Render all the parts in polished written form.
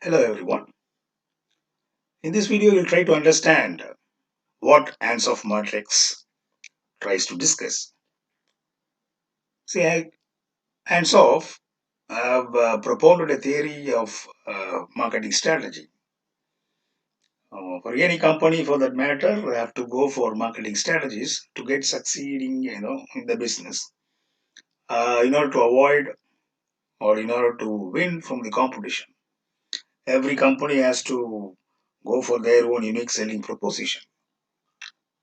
Hello everyone. In this video, we'll try to understand what Ansoff Matrix tries to discuss. See, Ansoff have propounded a theory of marketing strategy. For any company, for that matter, we have to go for marketing strategies to get succeeding, in the business. In order to avoid or in order to win from the competition, every company has to go for their own unique selling proposition.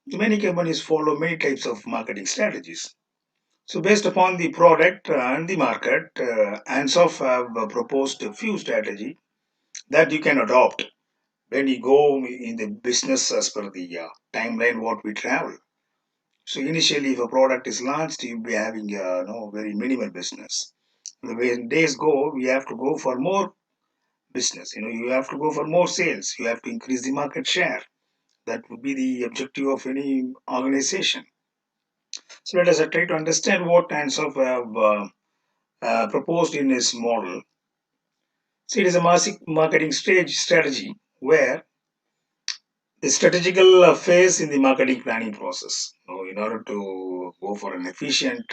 Many companies follow many types of marketing strategies. So, based upon the product and the market, Ansoff have proposed a few strategy that you can adopt when you go in the business as per the timeline what we travel. So, initially, if a product is launched, you'll be having very minimal business. The way days go, we have to go for more business. You have to go for more sales. You have to increase the market share. That would be the objective of any organization. So, let us try to understand what Ansoff have proposed in his model. So it is a marketing stage strategy where the strategical phase in the marketing planning process. So in order to go for an efficient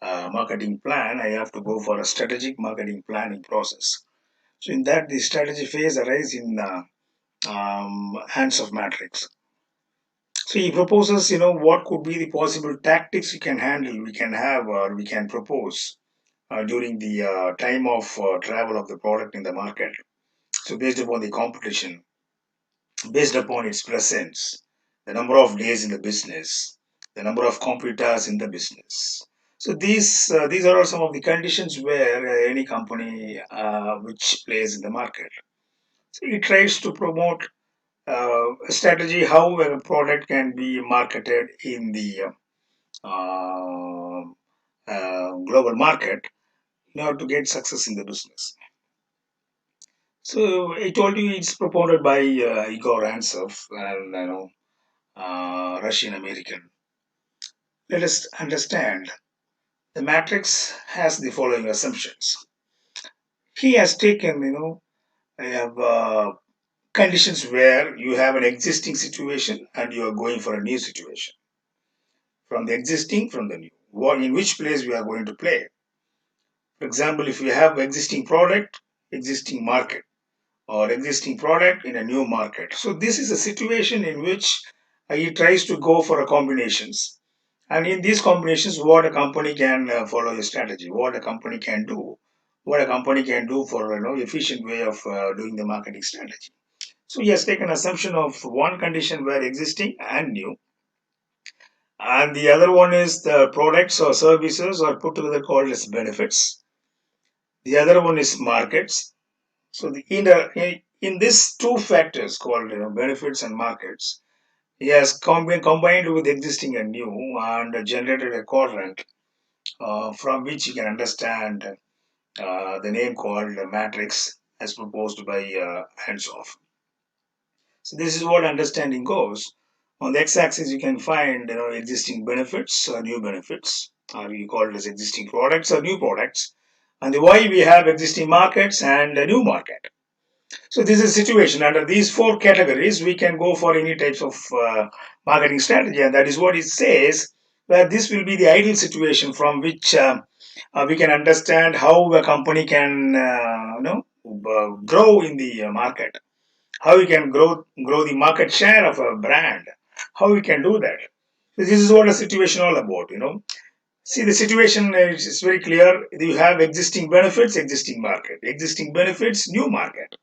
marketing plan, I have to go for a strategic marketing planning process. So in that, the strategy phase arises in Ansoff Matrix. So he proposes, what could be the possible tactics we can handle, we can have, or we can propose during the time of travel of the product in the market. So based upon the competition, based upon its presence, the number of days in the business, the number of competitors in the business. So these are some of the conditions where any company which plays in the market. So it tries to promote a strategy how a product can be marketed in the global market in order to get success in the business. So I told you it's propounded by Igor Ansoff, and Russian American. Let us understand. The matrix has the following assumptions. He has taken, I have conditions where you have an existing situation and you are going for a new situation. From the existing, from the new. In which place we are going to play. For example, if you have existing product, existing market, or existing product in a new market. So this is a situation in which he tries to go for a combinations. And in these combinations, what a company can follow a strategy, what a company can do, what a company can do for efficient way of doing the marketing strategy. So he has taken assumption of one condition where existing and new, and the other one is the products or services are put together called as benefits. The other one is markets. So in these two factors called benefits and markets, he has combined with existing and new and generated a quadrant from which you can understand the name called matrix as proposed by Ansoff. So this is what understanding goes. On the x-axis, you can find existing benefits or new benefits, or we call it as existing products or new products. On the y, we have existing markets and a new market. So this is situation. Under these four categories, we can go for any types of marketing strategy, and that is what it says. Where this will be the ideal situation from which we can understand how a company can, grow in the market, how we can grow the market share of a brand, how we can do that. So this is what a situation all about. See, the situation is very clear. You have existing benefits, existing market, existing benefits, new market,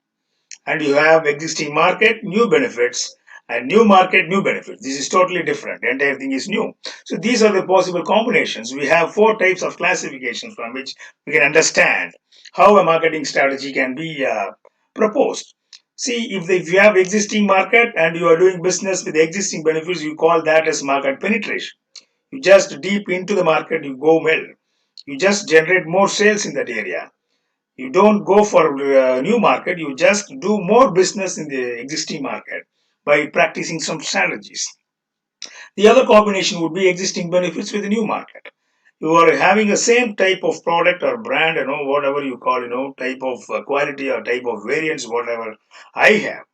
and you have existing market, new benefits, and new market, new benefits. This is totally different. The entire thing is new. So these are the possible combinations. We have four types of classifications from which we can understand how a marketing strategy can be proposed. See, if you have existing market and you are doing business with existing benefits, you call that as market penetration. You just deep into the market, you go well. You just generate more sales in that area. You don't go for a new market, you just do more business in the existing market by practicing some strategies. The other combination would be existing benefits with the new market. You are having the same type of product or brand, whatever you call, type of quality or type of variants, whatever I have,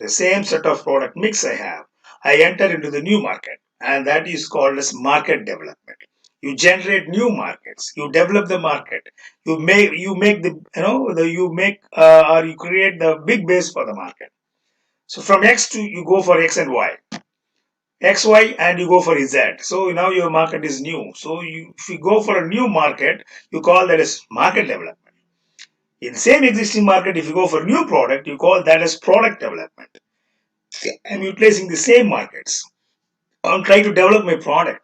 the same set of product mix I have. I enter into the new market, and that is called as market development. You generate new markets. You develop the market. You make the you make or you create the big base for the market. So from X to you go for X and Y. XY and you go for Z. So now your market is new. So if you go for a new market, you call that as market development. In the same existing market, if you go for a new product, you call that as product development. I'm utilizing the same markets. I'm trying to develop my product.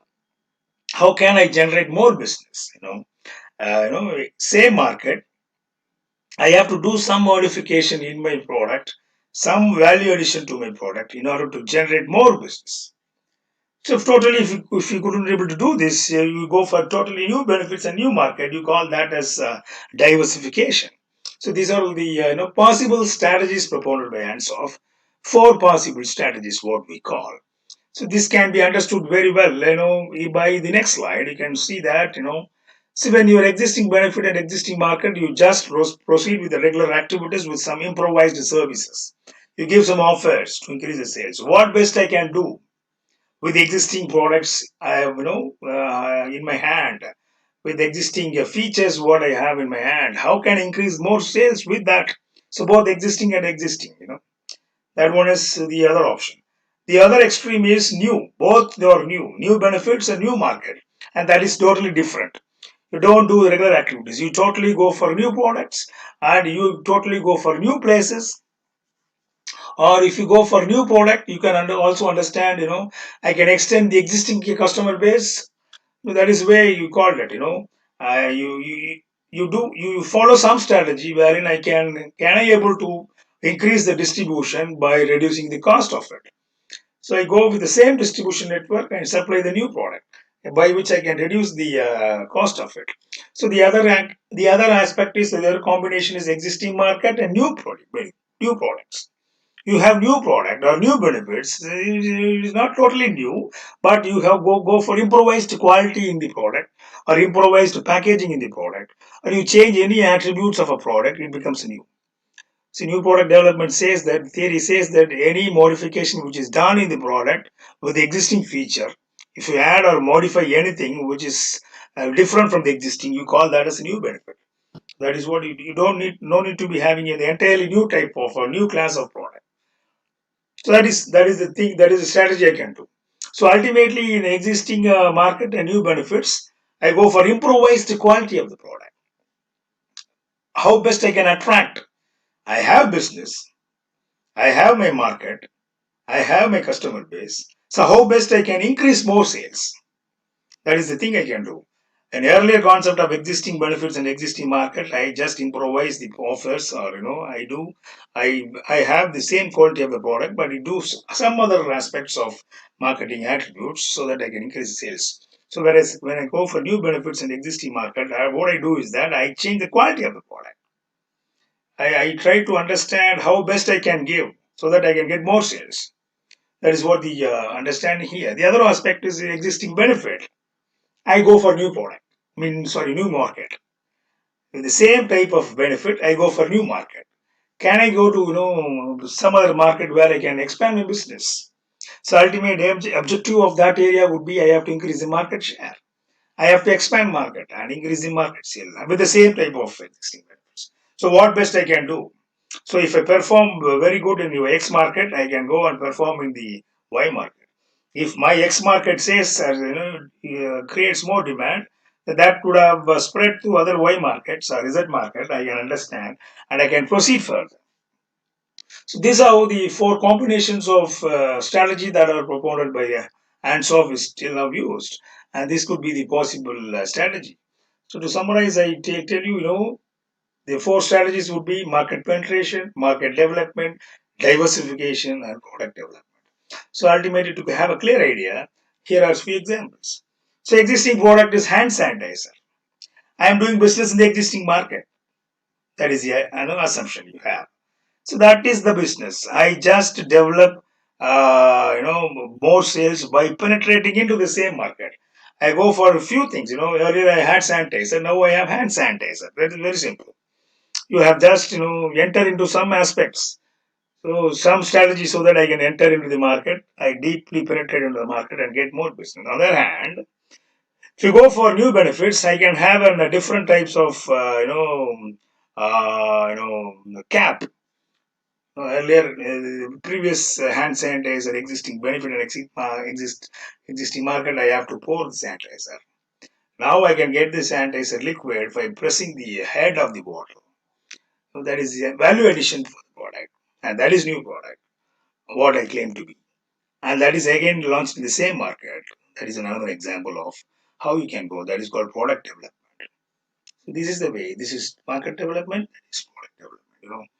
How can I generate more business? Same market. I have to do some modification in my product, some value addition to my product in order to generate more business. So if you couldn't able to do this, you go for totally new benefits and new market. You call that as diversification. So these are the possible strategies propounded by Ansoff. Four possible strategies, what we call. So this can be understood very well. By the next slide, you can see that See, when your existing benefit and existing market, you just proceed with the regular activities with some improvised services. You give some offers to increase the sales. What best I can do with the existing products I have, in my hand, with the existing features what I have in my hand, how can I increase more sales with that? So both existing and existing, that one is the other option. The other extreme is new. Both they are new benefits and new market, and that is totally different. You don't do regular activities. You totally go for new products, and you totally go for new places. Or if you go for new product, you can also understand, I can extend the existing customer base. That is where you call it, you follow some strategy wherein I able to increase the distribution by reducing the cost of it. So I go with the same distribution network and supply the new product by which I can reduce the cost of it. So the other aspect is the other combination is existing market and new products. You have new product or new benefits. It is not totally new, but you have go for improvised quality in the product or improvised packaging in the product, or you change any attributes of a product, it becomes new. So new product development says that theory says that any modification which is done in the product with the existing feature, if you add or modify anything which is different from the existing, you call that as a new benefit. That is what you don't need, no need to be having an entirely new type of or new class of product. So that is the thing, that is the strategy I can do. So ultimately, in existing market and new benefits, I go for improvised quality of the product. How best I can attract? I have business, I have my market, I have my customer base. So how best I can increase more sales? That is the thing I can do. An earlier concept of existing benefits and existing market, I just improvise the offers, or I have the same quality of the product, but I do some other aspects of marketing attributes so that I can increase sales. So whereas when I go for new benefits in existing market, what I do is that I change the quality of the product. I try to understand how best I can give so that I can get more sales. That is what the understanding here. The other aspect is the existing benefit. I go for new product. New market. With the same type of benefit, I go for new market. Can I go to some other market where I can expand my business? So ultimate objective of that area would be I have to increase the market share. I have to expand market and increase the market sale with the same type of existing benefits. So what best I can do? So if I perform very good in your X market, I can go and perform in the Y market. If my X market says creates more demand, that could have spread to other Y markets or Z market. I can understand and I can proceed further. So these are how the four combinations of strategy that are propounded by Ansoff is still now used, and this could be the possible strategy. So to summarize, I tell you, the four strategies would be market penetration, market development, diversification, and product development. So ultimately, to have a clear idea, here are a few examples. So existing product is hand sanitizer. I am doing business in the existing market. That is the assumption you have. So that is the business. I just develop, more sales by penetrating into the same market. I go for a few things. Earlier I had sanitizer, now I have hand sanitizer. That is very simple. You have just enter into some aspects. So some strategy so that I can enter into the market. I deeply penetrate into the market and get more business. On the other hand, if you go for new benefits, I can have different types of cap. Earlier, previous hand sanitizer existing benefit and existing market, I have to pour the sanitizer. Now I can get the sanitizer liquid by pressing the head of the bottle. So that is a value addition for the product, and that is new product, what I claim to be, and that is again launched in the same market. That is another example of how you can go. That is called product development. So this is the way. This is market development. That is product development.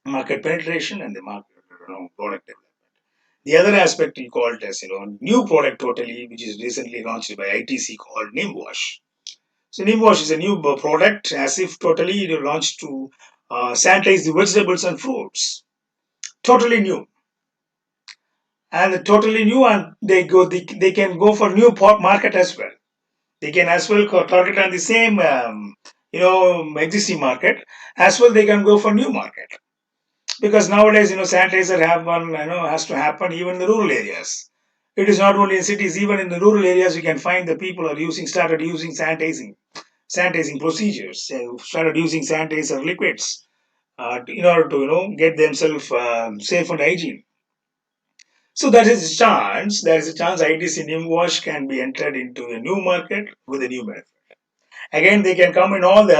Market penetration and the market product development. The other aspect we call it as new product totally, which is recently launched by ITC called Neem Wash. So Neem Wash is a new product, as if totally launched to sanitize the vegetables and fruits. Totally new, and totally new, and they can go for new market as well. They can as well target on the same existing market as well. They can go for new market, because nowadays sanitizer have one has to happen even in the rural areas. It is not only in cities, even in the rural areas you can find the people are started using sanitizing procedures. They started using sanitizer liquids in order to get themselves safe and hygiene. So there is a chance ITC Neem Wash can be entered into a new market with a new benefit. Again, they can come in all the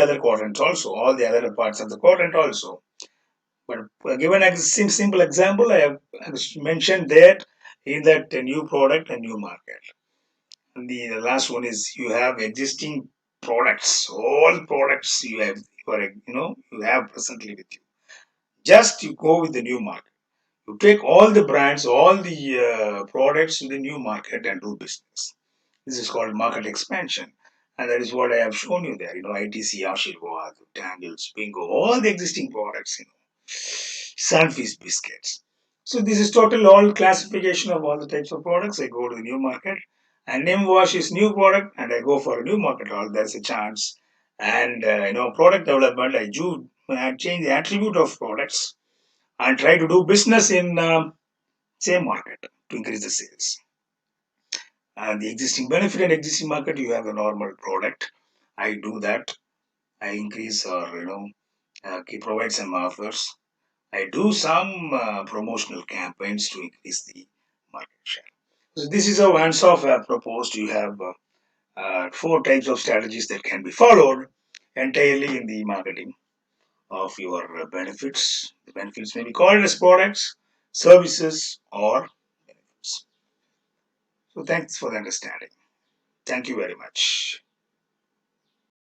other quadrants also, all the other parts of the quadrant also. But given a simple example, I have mentioned that in that new product and new market. And the last one is you have existing products, all products you have presently with you. Just you go with the new market. You take all the brands, all the products to the new market and do business. This is called market expansion. And that is what I have shown you there. ITC, Ashirwad, Tangles, Bingo, all the existing products, Sunfeast biscuits. So this is total all classification of all the types of products. I go to the new market, and Neem Wash is new product, and I go for a new market. All there's a chance, and product development. I change the attribute of products and try to do business in same market to increase the sales. And the existing benefit and existing market, you have a normal product. I do that. I increase or provide some offers. I do some promotional campaigns to increase the market share. So this is how Ansoff have proposed. You have four types of strategies that can be followed entirely in the marketing of your benefits. The benefits may be called as products, services, or benefits. So thanks for the understanding. Thank you very much.